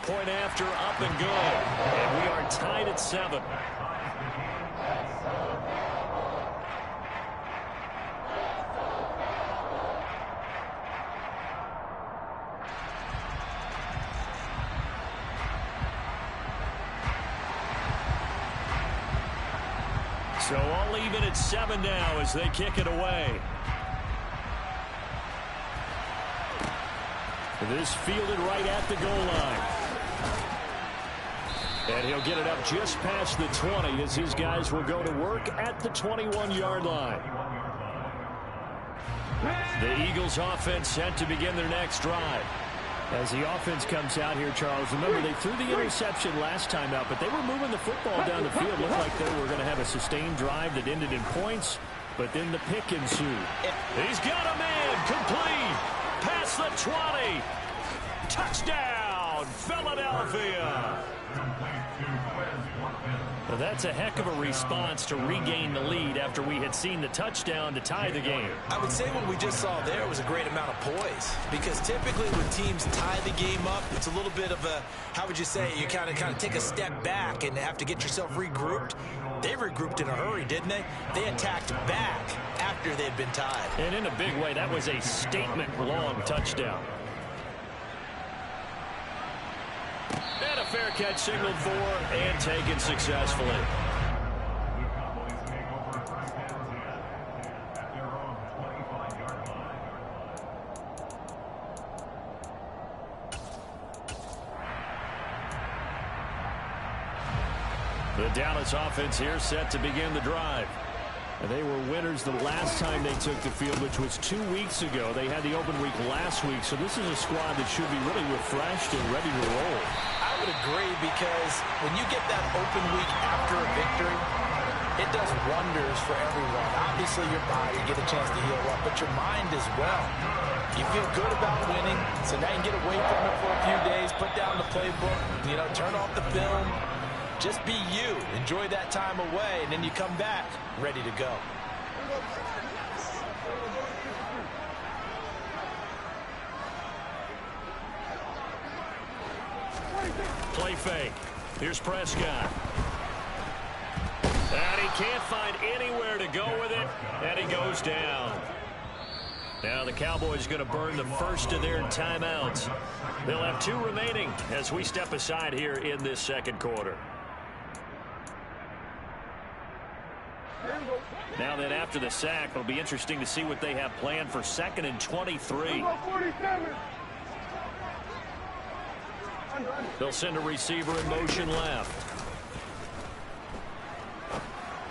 Point after, up and good. And we are tied at 7. So all even at 7 now as they kick it away. This fielded right at the goal line. And he'll get it up just past the 20 as his guys will go to work at the 21-yard line. The Eagles offense set to begin their next drive. As the offense comes out here, Charles, remember they threw the interception last time out, but they were moving the football down the field. Looked like they were going to have a sustained drive that ended in points, but then the pick ensued. He's got a man complete. Past the 20. Touchdown, Philadelphia. Well, that's a heck of a response to regain the lead after we had seen the touchdown to tie the game. I would say what we just saw there was a great amount of poise, because typically when teams tie the game up, it's a little bit of a, how would you say, you kind of take a step back and have to get yourself regrouped. They regrouped in a hurry, didn't they? They attacked back after they had been tied. And in a big way, that was a statement-long touchdown. And a fair catch signaled for and taken successfully. The Dallas offense here set to begin the drive. They were winners the last time they took the field, which was 2 weeks ago. They had the open week last week, so this is a squad that should be really refreshed and ready to roll. I would agree, because when you get that open week after a victory, it does wonders for everyone. Obviously, your body, you get a chance to heal up, but your mind as well. You feel good about winning, so now you can get away from it for a few days, put down the playbook, turn off the film. Just be you. Enjoy that time away, and then you come back ready to go. Play fake. Here's Prescott. And he can't find anywhere to go with it, and he goes down. Now the Cowboys going to burn the first of their timeouts. They'll have 2 remaining as we step aside here in this second quarter. Now then, after the sack, it'll be interesting to see what they have planned for 2nd and 23. They'll send a receiver in motion left.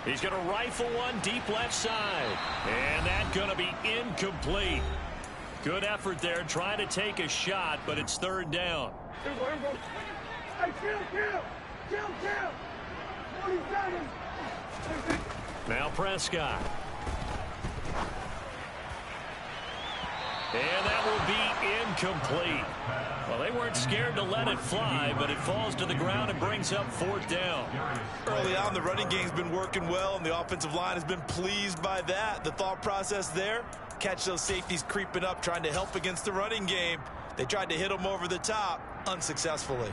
He's going to rifle one deep left side. And that's going to be incomplete. Good effort there, trying to take a shot, but it's 3rd down. Now Prescott. And that will be incomplete. Well, they weren't scared to let it fly, but it falls to the ground and brings up 4th down. Early on, the running game's been working well, and the offensive line has been pleased by that. The thought process there, catch those safeties creeping up, trying to help against the running game. They tried to hit them over the top, unsuccessfully.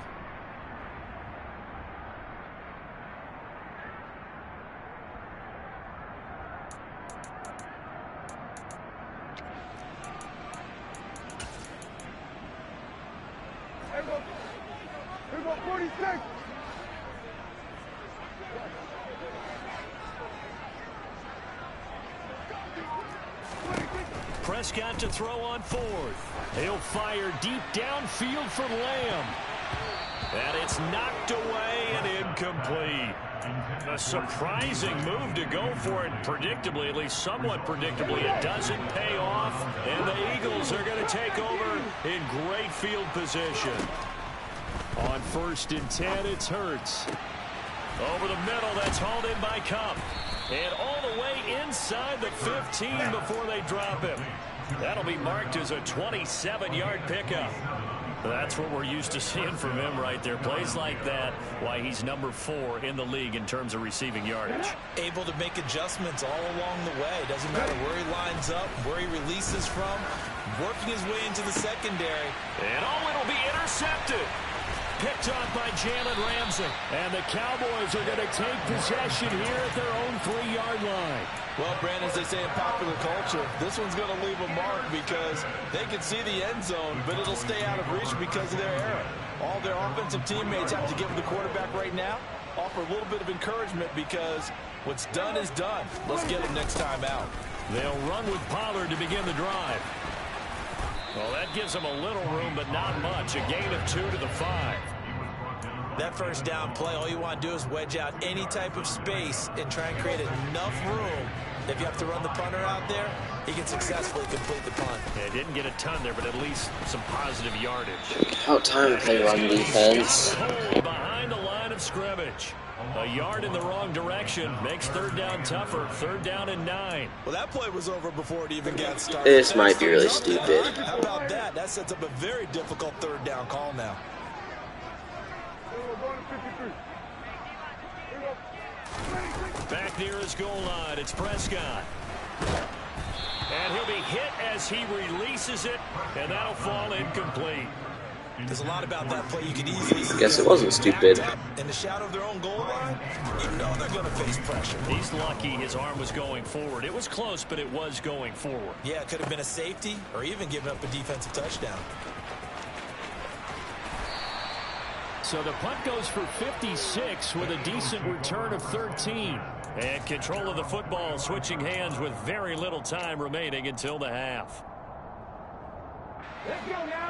Here go 46. Prescott to throw on 4th. He'll fire deep downfield for Lamb. And it's knocked away and incomplete. A surprising move to go for it predictably, at least somewhat predictably. It doesn't pay off, and the Eagles are going to take over in great field position. On 1st and 10, it's Hurts. Over the middle, that's hauled in by Kupp. And all the way inside the 15 before they drop him. That'll be marked as a 27-yard pickup. That's what we're used to seeing from him right there. Plays like that, why he's number 4 in the league in terms of receiving yardage. Able to make adjustments all along the way. Doesn't matter where he lines up, where he releases from, working his way into the secondary. And it'll be intercepted. picked off by Jalen Ramsey. And the Cowboys are going to take possession here at their own 3-yard line. Well, Brandon, as they say in popular culture, this one's going to leave a mark because they can see the end zone, but it'll stay out of reach because of their error. All their offensive teammates have to give the quarterback right now, offer a little bit of encouragement because what's done is done. Let's get them next time out. They'll run with Pollard to begin the drive. Well, that gives them a little room, but not much. A gain of 2 to the 5. That first down play, all you want to do is wedge out any type of space and try and create enough room. If you have to run the punter out there, he can successfully complete the punt. Yeah, didn't get a ton there, but at least some positive yardage. About time to play run defense. Behind the line of scrimmage. A yard in the wrong direction makes 3rd down tougher. 3rd down and 9. Well, that play was over before it even got started. This might be really stupid. How about that? That sets up a very difficult 3rd down call now. Back near his goal line, it's Prescott. And he'll be hit as he releases it, and that'll fall incomplete. There's a lot about that play you could easily see. Guess it wasn't stupid. In the shadow of their own goal line, you know they're going to face pressure. He's lucky his arm was going forward. It was close, but it was going forward. Yeah, it could have been a safety or even given up a defensive touchdown. So the punt goes for 56 with a decent return of 13. And control of the football switching hands with very little time remaining until the half.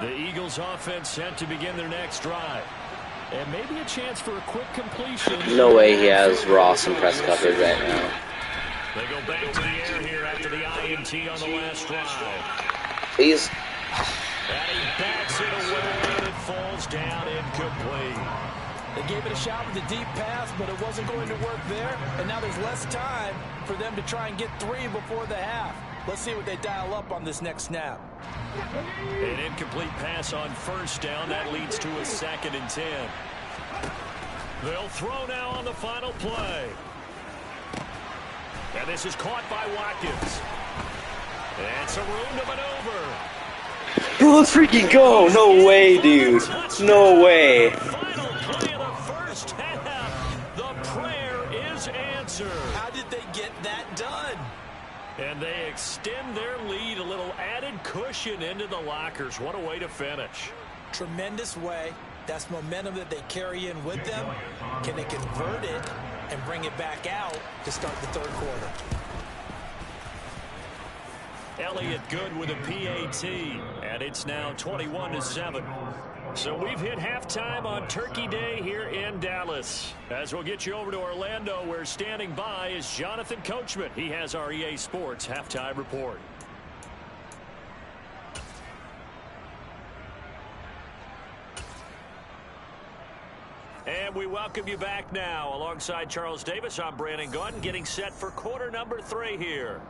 The Eagles offense set to begin their next drive. And maybe a chance for a quick completion. No way he has Ross and press coverage right now. They go back to the air here after the INT on the last drive. Please. And he backs it away and it falls down incomplete. They gave it a shot with a deep pass, but it wasn't going to work there. And now there's less time for them to try and get 3 before the half. Let's see what they dial up on this next snap. An incomplete pass on 1st down. That leads to a 2nd and 10. They'll throw now on the final play. And this is caught by Watkins. And some room to maneuver. Let's freaking go. No way, dude. No way. Final play of the first half. The prayer is answered. How did they get that done? And they extend their lead, a little added cushion into the lockers. What a way to finish. Tremendous way. That's momentum that they carry in with them. Can they convert it and bring it back out to start the 3rd quarter? Elliott good with a PAT, and it's now 21-7. So we've hit halftime on Turkey Day here in Dallas. As we'll get you over to Orlando, where standing by is Jonathan Coachman. He has our EA Sports halftime report. And we welcome you back now. Alongside Charles Davis, I'm Brandon Gaudin, getting set for quarter number 3 here.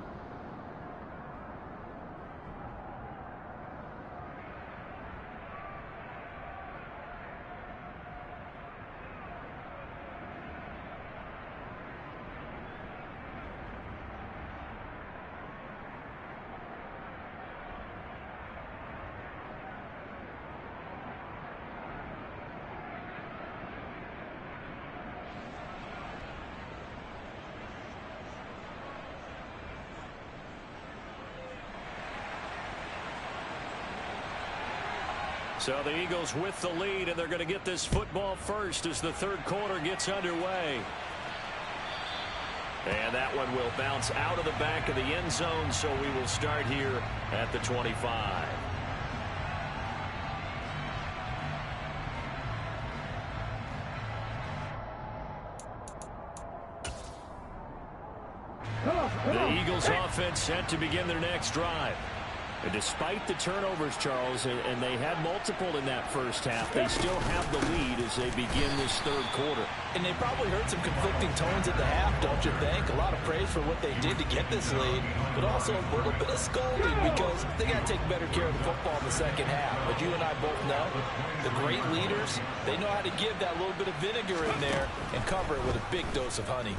So the Eagles with the lead, and they're going to get this football first as the 3rd quarter gets underway. And that one will bounce out of the back of the end zone, so we will start here at the 25. The Eagles offense set to begin their next drive. And despite the turnovers, Charles, and they had multiple in that first half, they still have the lead as they begin this 3rd quarter. And they probably heard some conflicting tones at the half, don't you think? A lot of praise for what they did to get this lead, but also a little bit of scolding because they got to take better care of the football in the 2nd half. But you and I both know the great leaders, they know how to give that little bit of vinegar in there and cover it with a big dose of honey.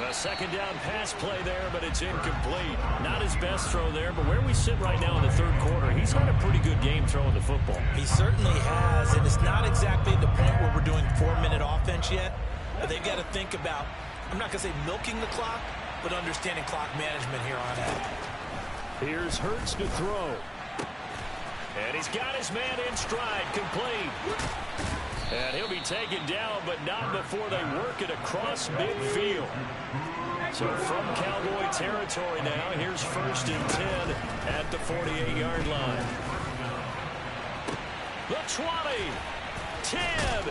A second down pass play there, but it's incomplete. Not his best throw there, but where we sit right now in the third quarter, he's had a pretty good game throwing the football. He certainly has, and it's not exactly the point where we're doing 4-minute offense yet. They've got to think about, I'm not going to say milking the clock, but understanding clock management here on out. Here's Hurts to throw. And he's got his man in stride, complete. And he'll be taken down, but not before they work it across midfield. So from Cowboy territory now, here's 1st and 10 at the 48-yard line. The 20, 10.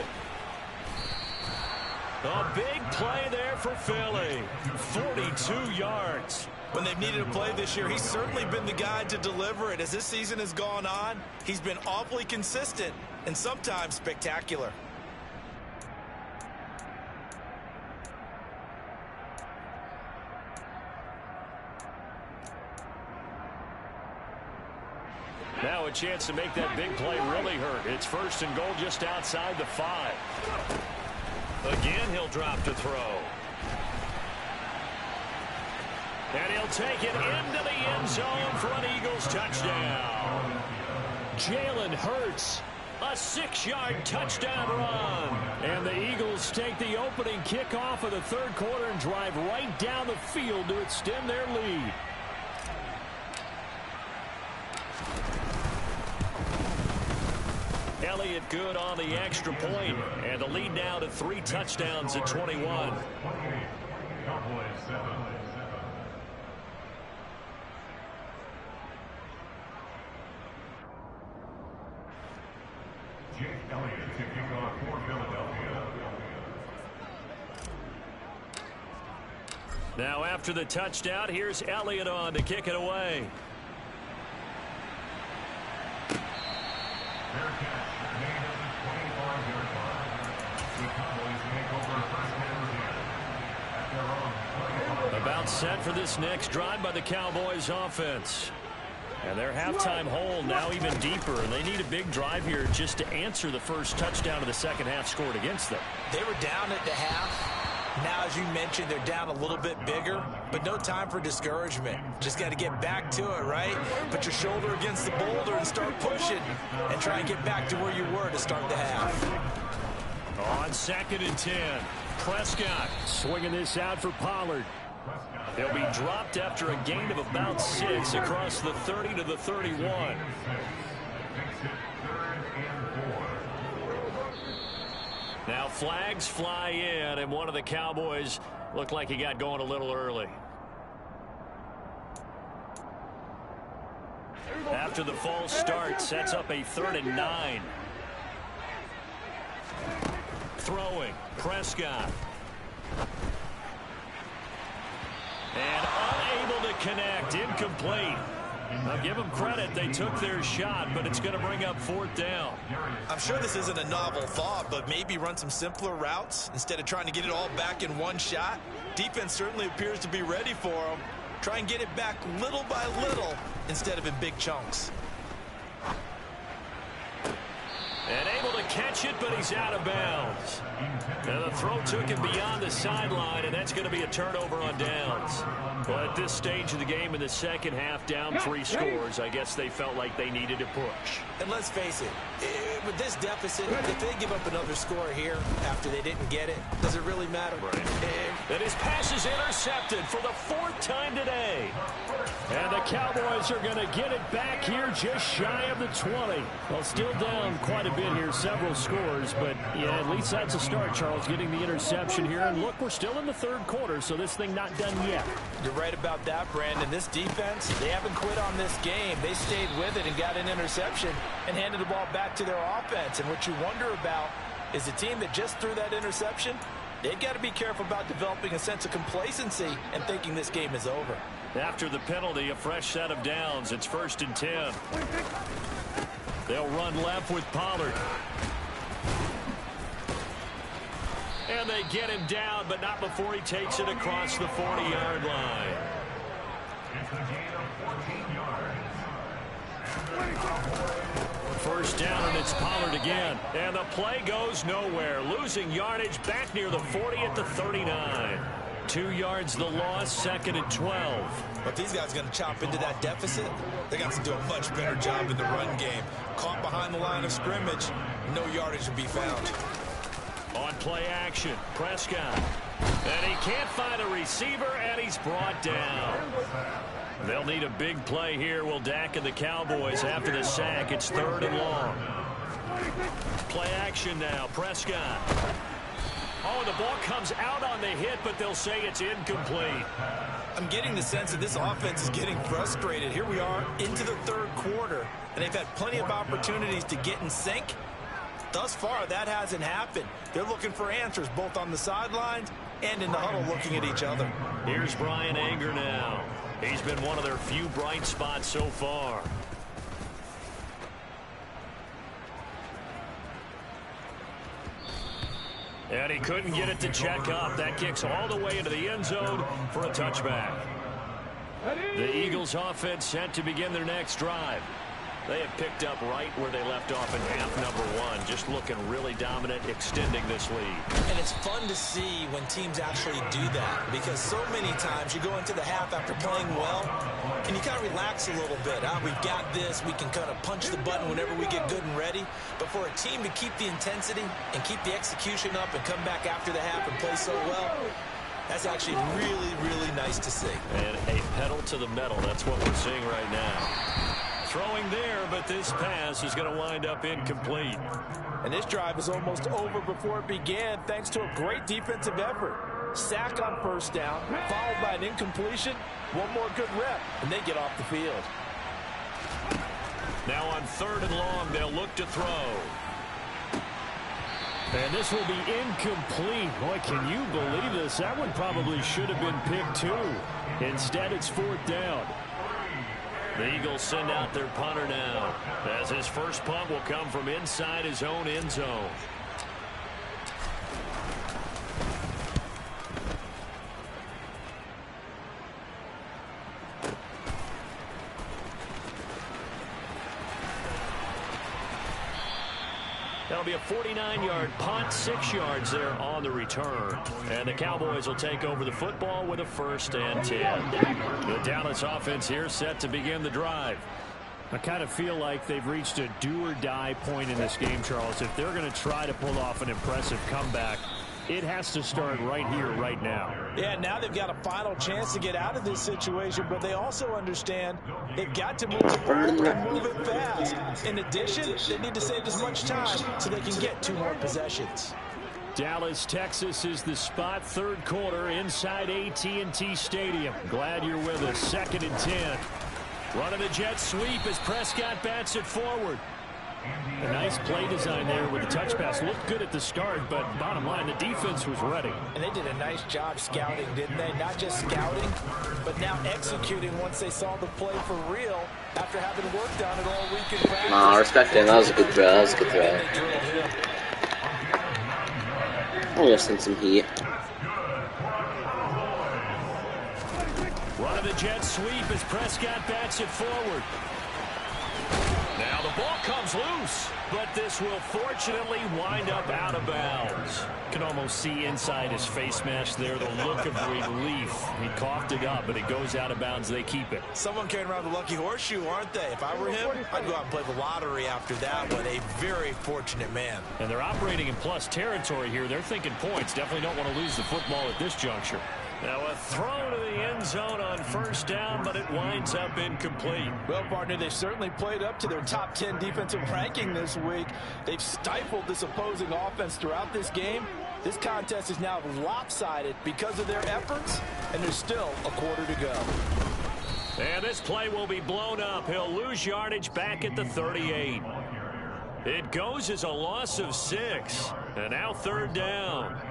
A big play there for Philly. 42 yards. When they've needed a play this year, he's certainly been the guy to deliver it. As this season has gone on, he's been awfully consistent and sometimes spectacular. Now a chance to make that big play really hurt. It's 1st and goal just outside the 5. Again, he'll drop to throw. And he'll take it into the end zone for an Eagles touchdown. Jalen Hurts, a 6-yard touchdown run. And the Eagles take the opening kickoff of the third quarter and drive right down the field to extend their lead. Elliott good on the extra point, and the lead now to 3 touchdowns at 21. Jake Elliott to kick off for Philadelphia. Now after the touchdown, here's Elliott on to kick it away. Fair catch made at the 25-yard line. The Cowboys make over first down at their own 25. About set for this next drive by the Cowboys offense. And their halftime hole now even deeper, and they need a big drive here just to answer the first touchdown of the second half scored against them. They were down at the half. Now, as you mentioned, they're down a little bit bigger, but no time for discouragement. Just got to get back to it, right? Put your shoulder against the boulder and start pushing and try and get back to where you were to start the half. On 2nd and 10, Prescott swinging this out for Pollard. They'll be dropped after a gain of about 6 across the 30 to the 31. Now flags fly in, and one of the Cowboys looked like he got going a little early. After the false start, sets up a 3rd and 9. Throwing, Prescott. And unable to connect, incomplete. I'll give them credit, they took their shot, but it's going to bring up 4th down. I'm sure this isn't a novel thought, but maybe run some simpler routes instead of trying to get it all back in one shot. Defense certainly appears to be ready for them. Try and get it back little by little instead of in big chunks. And able to catch it, but he's out of bounds. Now the throw took him beyond the sideline, and that's going to be a turnover on downs. Well, at this stage of the game in the second half, down 3 scores, I guess they felt like they needed to push. And let's face it, with this deficit, if they give up another score here after they didn't get it, does it really matter? Right. And his pass is intercepted for the 4th time today. And the Cowboys are going to get it back here just shy of the 20. Well, still down quite a bit here, several scores, but yeah, at least that's a start, Charles, getting the interception here. And look, we're still in the third quarter, so this thing not done yet. You're right about that, Brandon. This defense, they haven't quit on this game. They stayed with it and got an interception and handed the ball back to their offense. And what you wonder about is the team that just threw that interception, they've got to be careful about developing a sense of complacency and thinking this game is over. After the penalty, a fresh set of downs. It's 1st and 10. They'll run left with Pollard. And they get him down, but not before he takes it across the 40-yard line. It's a gain of 14 yards. 1st down, and it's Pollard again. And the play goes nowhere. Losing yardage back near the 40 at the 39. 2 yards the loss, 2nd and 12. But these guys are going to chop into that deficit. They got to do a much better job in the run game. Caught behind the line of scrimmage, no yardage to be found. On play action, Prescott. And he can't find a receiver, and he's brought down. They'll need a big play here. Will Dak and the Cowboys after the sack. It's 3rd and long. Play action now, Prescott. Oh, the ball comes out on the hit, but they'll say it's incomplete. I'm getting the sense that this offense is getting frustrated. Here we are into the 3rd quarter, and they've had plenty of opportunities to get in sync. Thus far, that hasn't happened. They're looking for answers both on the sidelines and in the huddle looking at each other. Here's Brian Anger now. He's been one of their few bright spots so far. And he couldn't get it to check up. That kicks all the way into the end zone for a touchback. The Eagles offense set to begin their next drive. They have picked up right where they left off in half number 1. Just looking really dominant, extending this lead. And it's fun to see when teams actually do that, because so many times you go into the half after playing well, and you kind of relax a little bit. We've got this. We can kind of punch the button whenever we get good and ready. But for a team to keep the intensity and keep the execution up and come back after the half and play so well, that's actually really, really nice to see. And a pedal to the metal. That's what we're seeing right now. Throwing there, but this pass is going to wind up incomplete. And this drive is almost over before it began thanks to a great defensive effort. Sack on 1st down, followed by an incompletion. One more good rep, and they get off the field. Now on 3rd and long, they'll look to throw. And this will be incomplete. Boy, can you believe this? That one probably should have been picked too. Instead, it's 4th down. The Eagles send out their punter now, as his first punt will come from inside his own end zone. That'll be a 49-yard punt, 6 yards there on the return. And the Cowboys will take over the football with a 1st and 10. The Dallas offense here set to begin the drive. I kind of feel like they've reached a do-or-die point in this game, Charles. If they're going to try to pull off an impressive comeback, it has to start right here, right now. Yeah, now they've got a final chance to get out of this situation, but they also understand they've got to move the ball and move it fast. In addition, they need to save as much time so they can get 2 more possessions. Dallas, Texas is the spot, 3rd quarter inside AT&T Stadium. Glad you're with us. 2nd and 10. Running the jet sweep as Prescott bats it forward. A nice play design there with the touch pass. Looked good at the start, but bottom line, the defense was ready. And they did a nice job scouting, didn't they? Not just scouting, but now executing once they saw the play for real after having worked on it all week in practice. Nah, respect him. That was a good throw. That was a good throw. I'm listening to some heat. Running the jet sweep as Prescott bats it forward. Now the ball comes loose, but this will fortunately wind up out of bounds. You can almost see inside his face mask there the look of relief. He coughed it up, but it goes out of bounds. They keep it. Someone carrying around the lucky horseshoe, aren't they? If I were him, I'd go out and play the lottery after that one. A very fortunate man. And they're operating in plus territory here. They're thinking points. Definitely don't want to lose the football at this juncture. Now a throw to the end zone on 1st down, but it winds up incomplete. Well, partner, they've certainly played up to their top 10 defensive ranking this week. They've stifled this opposing offense throughout this game. This contest is now lopsided because of their efforts, and there's still a quarter to go. And this play will be blown up. He'll lose yardage back at the 38. It goes as a loss of 6, and now 3rd down.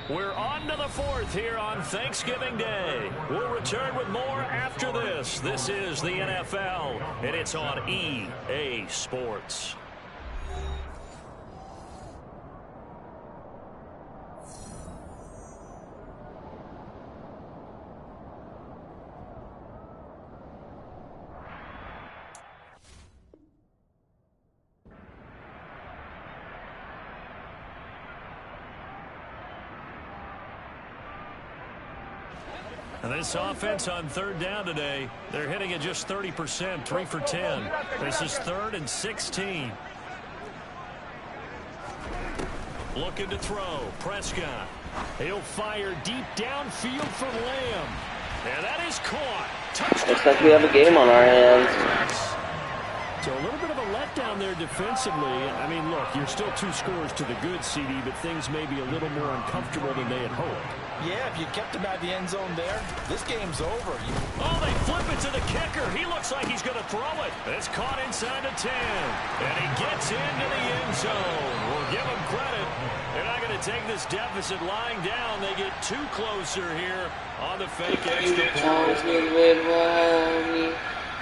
We're on to the 4th here on Thanksgiving Day. We'll return with more after this. This is the NFL, and it's on EA Sports. And this offense on third down today, they're hitting at just 30%, 3 for 10. This is 3rd and 16. Looking to throw. Prescott. He'll fire deep downfield for Lamb. And that is caught. Touchdown. Looks like we have a game on our hands. So a little bit of a letdown there defensively. I mean, look, you're still 2 scores to the good, CD, but things may be a little more uncomfortable than they had hoped. Yeah, if you kept him out of the end zone there, this game's over. Oh, they flip it to the kicker. He looks like he's going to throw it. It's caught inside the 10. And he gets into the end zone. We'll give him credit. They're not going to take this deficit lying down. They get 2 closer here on the fake extra point.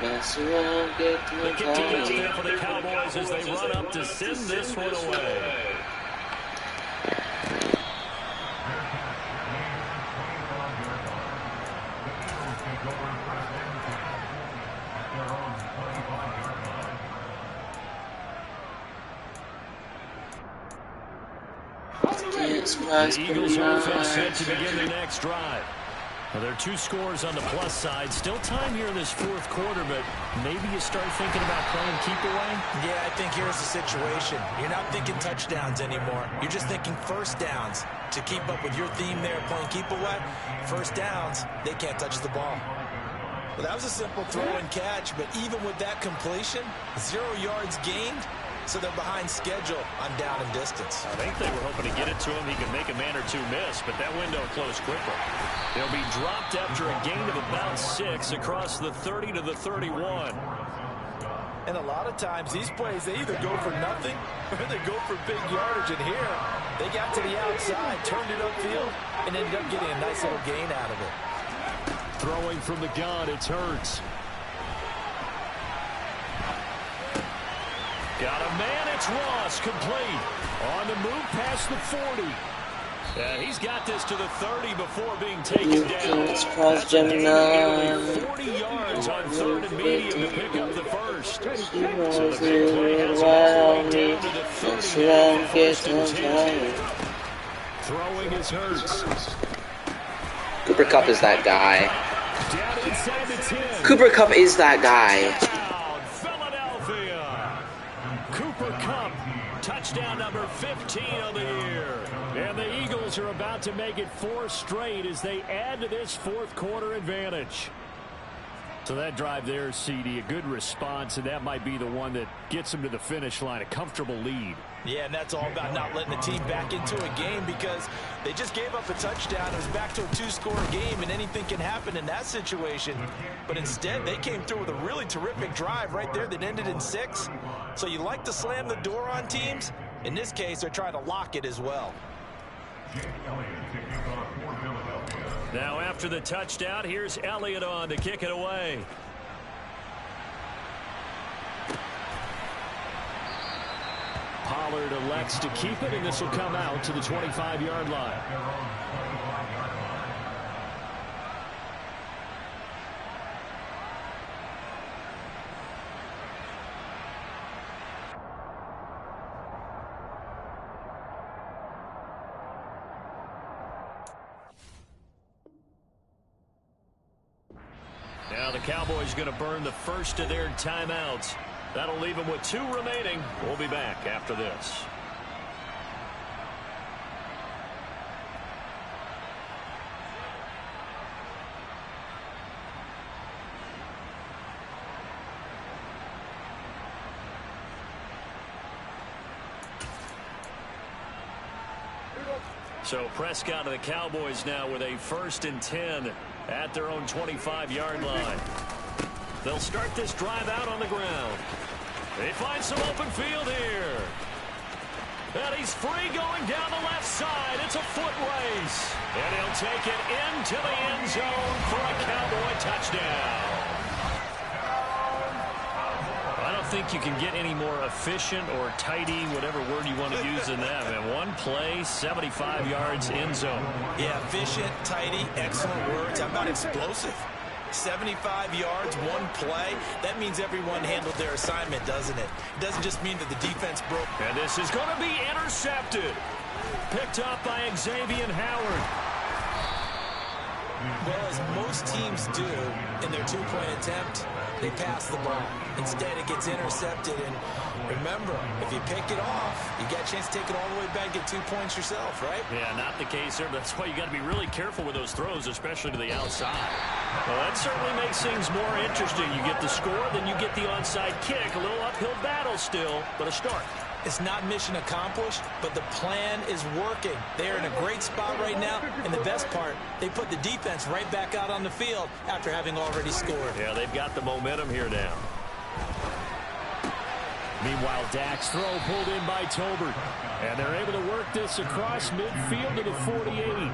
The kick team out there for the Cowboys as they run up to send this one away. The Eagles offense set to begin the next drive. Well, there are 2 scores on the plus side. Still time here in this 4th quarter, but maybe you start thinking about playing keep away? Yeah, I think here's the situation. You're not thinking touchdowns anymore. You're just thinking first downs. To keep up with your theme there, playing keep away, first downs, they can't touch the ball. Well, that was a simple throw and catch, but even with that completion, 0 yards gained. So they're behind schedule on down and distance. I think they were hoping to get it to him. He could make a man or 2 miss, but that window closed quickly. They'll be dropped after a gain of about 6 across the 30 to the 31. And a lot of times these plays, they either go for nothing or they go for big yardage. And here, they got to the outside, turned it upfield, and ended up getting a nice little gain out of it. Throwing from the gun, it's Hurts. Got a man, it's Ross, complete. On the move past the 40. And he's got this to the 30 before being taken down. That's a gain of nearly 40 yards on 3rd and medium to pick up the first. So the big play has all the way down to the 30 now for 1st and 10. Throwing is Hurts. Cooper Kupp is that guy. Down inside the 10. Cooper Kupp is that guy. Cooper Kupp, touchdown number 15 of the year. And the Eagles are about to make it 4 straight as they add to this 4th quarter advantage. So that drive there, CD, a good response, and that might be the one that gets them to the finish line, a comfortable lead. Yeah, and that's all about not letting the team back into a game because they just gave up a touchdown. It was back to a 2-score game, and anything can happen in that situation. But instead, they came through with a really terrific drive right there that ended in 6. So you like to slam the door on teams. In this case, they're trying to lock it as well. Now after the touchdown, here's Elliott on to kick it away. Pollard elects to keep it, and this will come out to the 25-yard line. Now the Cowboys going to burn the first of their timeouts. That'll leave them with 2 remaining. We'll be back after this. So Prescott of the Cowboys now with a 1st and 10 at their own 25-yard line. They'll start this drive out on the ground. They find some open field here. And he's free going down the left side. It's a foot race. And he'll take it into the end zone for a Cowboy touchdown. I don't think you can get any more efficient or tidy, whatever word you want to use than that. And 1 play, 75 yards, end zone. Yeah, efficient, tidy, excellent words. How about explosive? 75 yards, 1 play. That means everyone handled their assignment, doesn't it? It doesn't just mean that the defense broke. And this is going to be intercepted. Picked up by Xavier Howard. Well, as most teams do in their two-point attempt, they pass the ball. Instead, it gets intercepted. And remember, if you pick it off, you got a chance to take it all the way back, get 2 points yourself, right? Yeah, not the case there. That's why you got to be really careful with those throws, especially to the outside. Well, that certainly makes things more interesting. You get the score, then you get the onside kick. A little uphill battle still, but a start. It's not mission accomplished, but the plan is working. They're in a great spot right now, and the best part, they put the defense right back out on the field after having already scored. Yeah, they've got the momentum here now. Meanwhile, Dak's throw pulled in by Tolbert. And they're able to work this across midfield to the 48.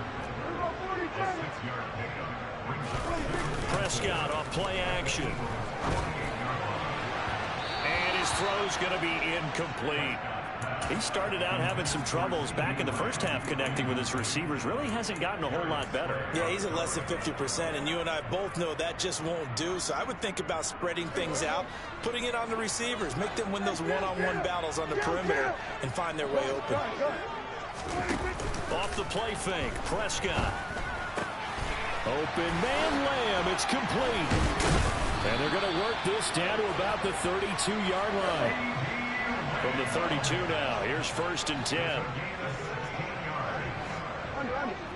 Prescott off play action. And his throw's going to be incomplete. He started out having some troubles back in the first half connecting with his receivers. Really hasn't gotten a whole lot better. Yeah, he's at less than 50%, and you and I both know that just won't do. So I would think about spreading things out, putting it on the receivers, make them win those one-on-one battles on the perimeter and find their way open. Off the play fake, Prescott. Open man Lamb, it's complete. And they're going to work this down to about the 32-yard line. From the 32 now, here's 1st and 10.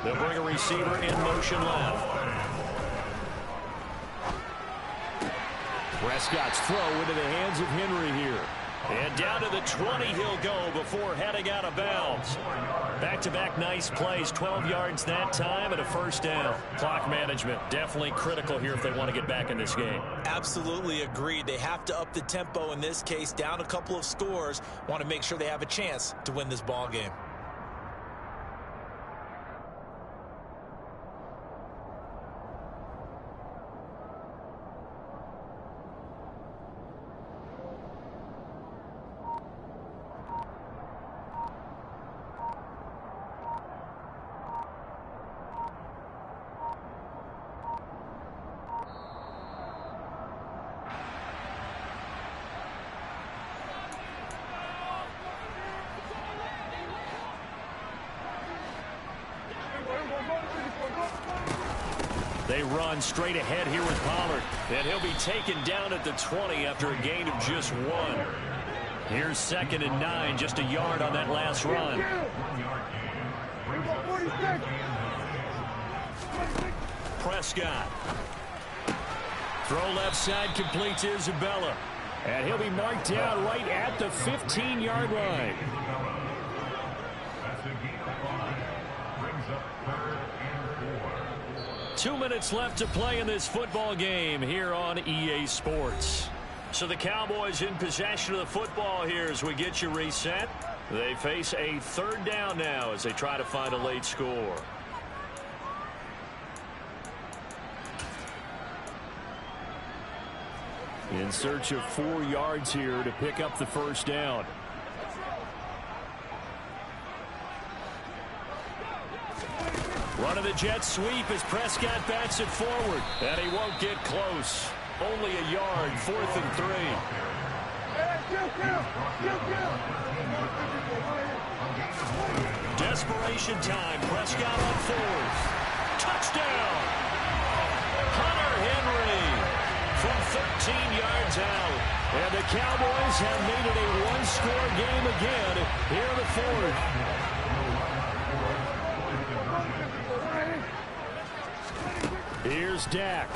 They'll bring a receiver in motion left. Prescott's throw into the hands of Henry here. And down to the 20 he'll go before heading out of bounds. Back-to-back nice plays, 12 yards that time and a first down. Clock management, definitely critical here if they want to get back in this game. Absolutely agreed. They have to up the tempo in this case, down a couple of scores. Want to make sure they have a chance to win this ball game. They run straight ahead here with Pollard. And he'll be taken down at the 20 after a gain of just 1. Here's 2nd and 9, just a yard on that last run. Prescott. Throw left side, complete to Isabella. And he'll be marked down right at the 15-yard line. 2 minutes left to play in this football game here on EA Sports. So the Cowboys in possession of the football here as we get you reset. They face a 3rd down now as they try to find a late score. In search of 4 yards here to pick up the first down. Running the jet sweep as Prescott bats it forward. And he won't get close. Only a yard, 4th and 3. Desperation time. Prescott on 4th. Touchdown! Hunter Henry from 13 yards out. And the Cowboys have made it a one-score game again here in the 4th. Here's Dak.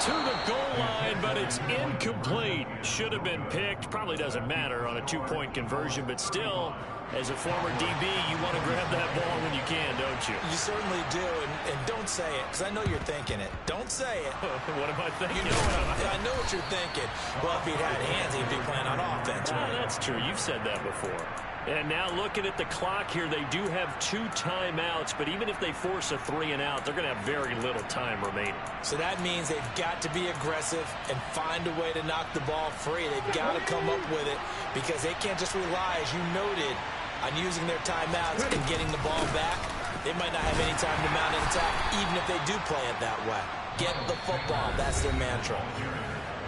To the goal line, but it's incomplete. Should have been picked. Probably doesn't matter on a 2-point conversion, but still, as a former DB, you want to grab that ball when you can, don't you? You certainly do, and don't say it, because I know you're thinking it. Don't say it. What am I thinking? You know I know what you're thinking. Well, if he'd had hands, he'd be playing on offense. Ah, that's true. You've said that before. And now looking at the clock here, they do have 2 timeouts, but even if they force a 3 and out, they're going to have very little time remaining. So that means they've got to be aggressive and find a way to knock the ball free. They've got to come up with it because they can't just rely, as you noted, on using their timeouts and getting the ball back. They might not have any time to mount an attack, even if they do play it that way. Get the football. That's their mantra.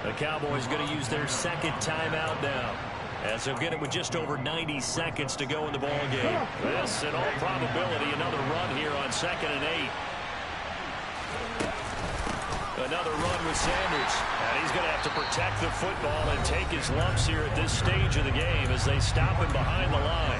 The Cowboys going to use their 2nd timeout now, as they'll get it with just over 90 seconds to go in the ball game. This, in all probability, another run here on 2nd and 8. Another run with Sanders. And he's going to have to protect the football and take his lumps here at this stage of the game as they stop him behind the line.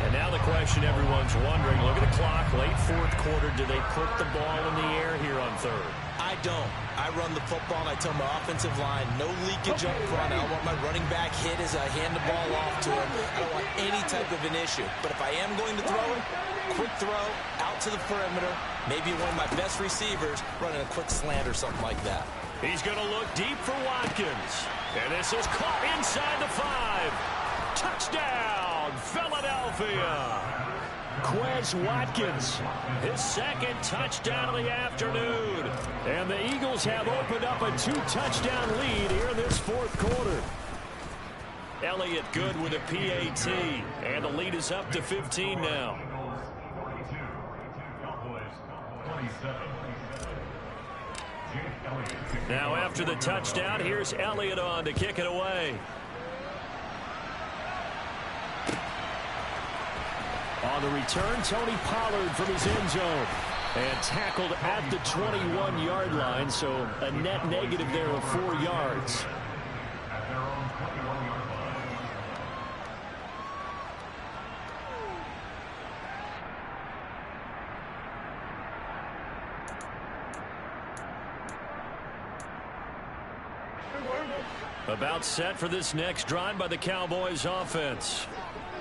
And now the question everyone's wondering, look at the clock, late fourth quarter, do they put the ball in the air here on third? I don't. I run the football, and I tell my offensive line, no leakage up front. I don't want my running back hit as I hand the ball off to him. I don't want any type of an issue. But if I am going to throw it, quick throw, out to the perimeter, maybe one of my best receivers running a quick slant or something like that. He's going to look deep for Watkins. And this is caught inside the 5. Touchdown, Philadelphia. Quez Watkins, his second touchdown of the afternoon. And the Eagles have opened up a 2-touchdown lead here in this fourth quarter. Elliott good with a PAT, and the lead is up to 15 now. Now after the touchdown, here's Elliott on to kick it away. On the return, Tony Pollard from his end zone. And tackled at the 21-yard line, so a net negative there of 4 yards. At their own 21-yard line. About set for this next drive by the Cowboys offense.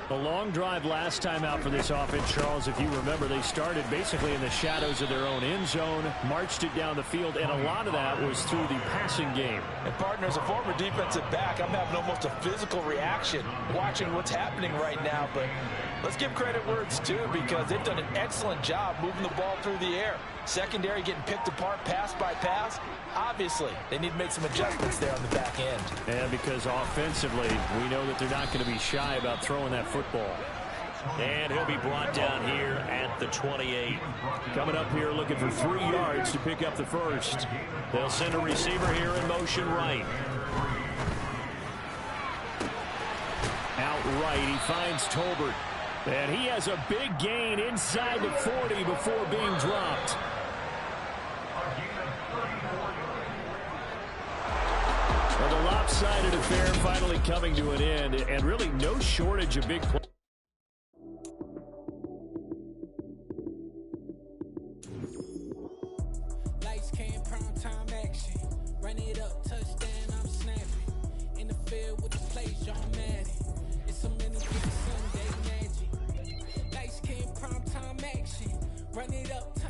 The long drive last time out for this offense, Charles, if you remember, they started basically in the shadows of their own end zone, marched it down the field, and a lot of that was through the passing game. And, partner, as a former defensive back, I'm having almost a physical reaction watching what's happening right now. But let's give credit where it's due, because they've done an excellent job moving the ball through the air. Secondary getting picked apart pass by pass. Obviously, they need to make some adjustments there on the back end. And because offensively, we know that they're not going to be shy about throwing that football. And he'll be brought down here at the 28. Coming up here looking for 3 yards to pick up the first. They'll send a receiver here in motion right. Outright, he finds Tolbert. And he has a big gain inside the 40 before being dropped. Well, the lopsided affair finally coming to an end, and really no shortage of big plays. Lights came, prime time action. Run it up, touchdown, I'm snapping. In the field with the plays, John Madden. It's a minute with the Sunday magic. Lights came, prime time action. Run it up.